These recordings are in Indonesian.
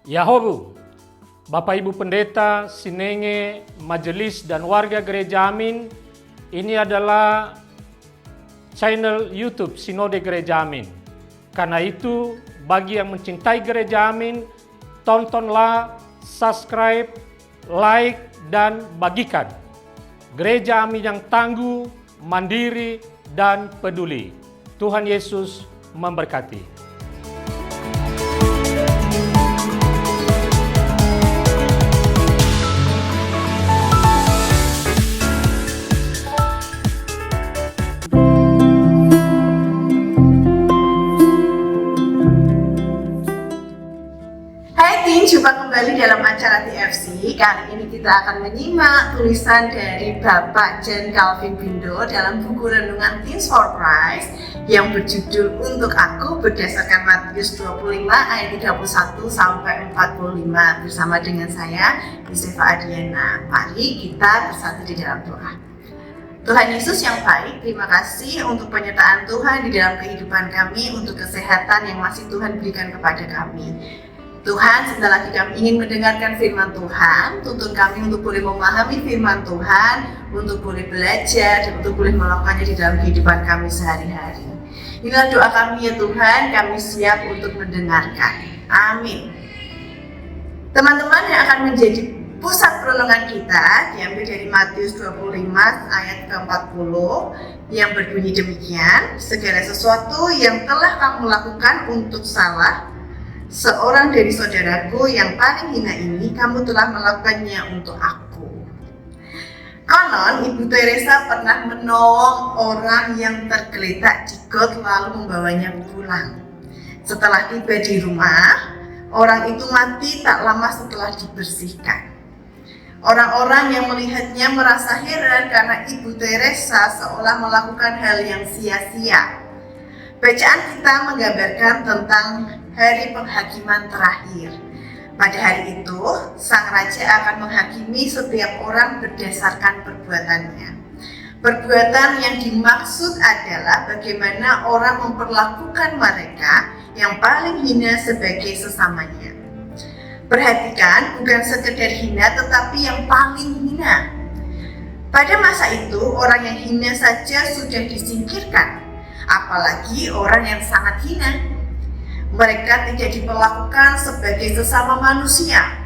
Yahobu, Bapak Ibu Pendeta, Sinenge, Majelis dan warga Gereja Amin, ini adalah channel YouTube Sinode Gereja Amin. Karena itu, bagi yang mencintai Gereja Amin, tontonlah, subscribe, like, dan bagikan. Gereja Amin yang tangguh, mandiri, dan peduli. Tuhan Yesus memberkati. Jumpa kembali dalam acara TFC. Kali ini kita akan menyimak tulisan dari Bapak Jan Calvin Bindo dalam buku renungan Teens for Christ yang berjudul Untuk Aku berdasarkan Matius 25 ayat 31 sampai 45 bersama dengan saya, Yusefa Adiana. Mari kita bersatu di dalam doa. Tuhan Yesus yang baik, terima kasih untuk penyertaan Tuhan di dalam kehidupan kami, untuk kesehatan yang masih Tuhan berikan kepada kami. Tuhan, sebentar lagi kami ingin mendengarkan firman Tuhan. Tuntun kami untuk boleh memahami firman Tuhan, untuk boleh belajar, dan untuk boleh melakukannya di dalam kehidupan kami sehari-hari. Inilah doa kami ya Tuhan, kami siap untuk mendengarkan. Amin. Teman-teman yang akan menjadi pusat perenungan kita diambil dari Matius 25 ayat ke-40 yang berbunyi demikian, segala sesuatu yang telah kamu lakukan untuk salah seorang dari saudaraku yang paling hina ini, kamu telah melakukannya untuk aku. Konon, Ibu Teresa pernah menolong orang yang tergeletak di got lalu membawanya pulang. Setelah tiba di rumah, orang itu mati tak lama setelah dibersihkan. Orang-orang yang melihatnya merasa heran karena Ibu Teresa seolah melakukan hal yang sia-sia. Bacaan kita menggambarkan tentang hari penghakiman terakhir. Pada hari itu, sang raja akan menghakimi setiap orang berdasarkan perbuatannya. Perbuatan yang dimaksud adalah bagaimana orang memperlakukan mereka yang paling hina sebagai sesamanya. Perhatikan, bukan sekedar hina tetapi yang paling hina. Pada masa itu, orang yang hina saja sudah disingkirkan, apalagi orang yang sangat hina. Mereka tidak diperlakukan sebagai sesama manusia.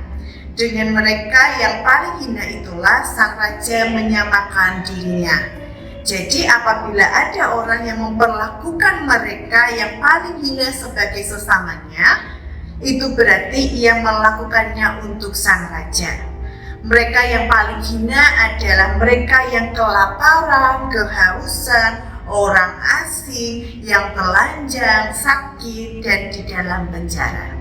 Dengan mereka yang paling hina itulah sang raja menyamakan dirinya. Jadi apabila ada orang yang memperlakukan mereka yang paling hina sebagai sesamanya, itu berarti ia melakukannya untuk sang raja. Mereka yang paling hina adalah mereka yang kelaparan, kehausan, orang asing yang telanjang, sakit, dan di dalam penjara.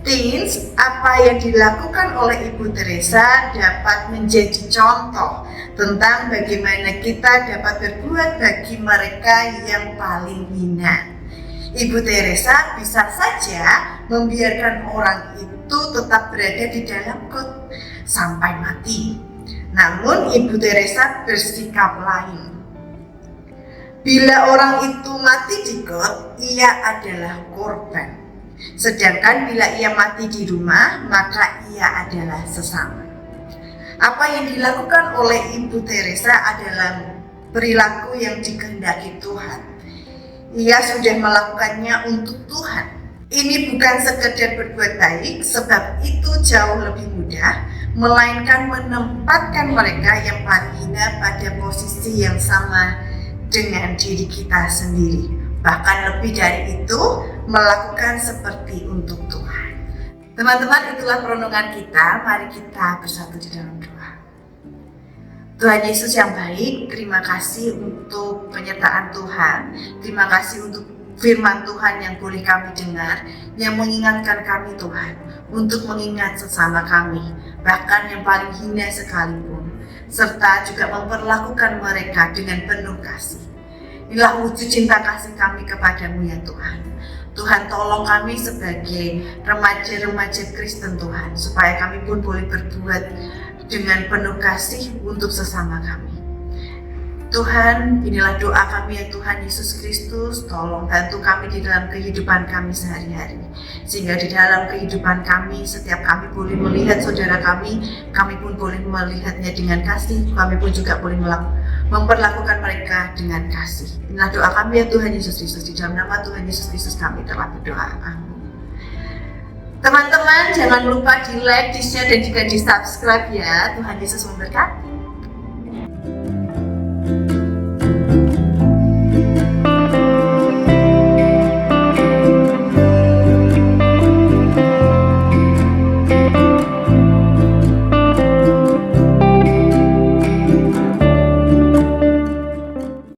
Teens, apa yang dilakukan oleh Ibu Teresa dapat menjadi contoh tentang bagaimana kita dapat berbuat bagi mereka yang paling hina. Ibu Teresa bisa saja membiarkan orang itu tetap berada di dalam got sampai mati. Namun Ibu Teresa bersikap lain. Bila orang itu mati di got, ia adalah korban. Sedangkan bila ia mati di rumah, maka ia adalah sesama. Apa yang dilakukan oleh Ibu Teresa adalah perilaku yang dikehendaki Tuhan. Ia sudah melakukannya untuk Tuhan. Ini bukan sekedar berbuat baik, sebab itu jauh lebih mudah, melainkan menempatkan mereka yang paling hina pada posisi yang sama dengan diri kita sendiri. Bahkan lebih dari itu, melakukan seperti untuk Tuhan. Teman-teman, itulah perenungan kita. Mari kita bersatu di dalam doa. Tuhan Yesus yang baik, terima kasih untuk penyertaan Tuhan. Terima kasih untuk firman Tuhan yang boleh kami dengar, yang mengingatkan kami Tuhan, untuk mengingat sesama kami, bahkan yang paling hina sekalipun, serta juga memperlakukan mereka dengan penuh kasih. Inilah wujud cinta kasih kami kepadamu ya Tuhan. Tuhan, tolong kami sebagai remaja-remaja Kristen Tuhan, supaya kami pun boleh berbuat dengan penuh kasih untuk sesama kami. Tuhan, inilah doa kami ya Tuhan Yesus Kristus, tolong bantu kami di dalam kehidupan kami sehari-hari. Sehingga di dalam kehidupan kami, setiap kami boleh melihat saudara kami pun boleh melihatnya dengan kasih, kami pun juga boleh memperlakukan mereka dengan kasih. Inilah doa kami ya Tuhan Yesus Kristus, di dalam nama Tuhan Yesus Kristus kami telah berdoa. Amin. Teman-teman, jangan lupa di like, di share, dan juga di subscribe ya. Tuhan Yesus memberkati.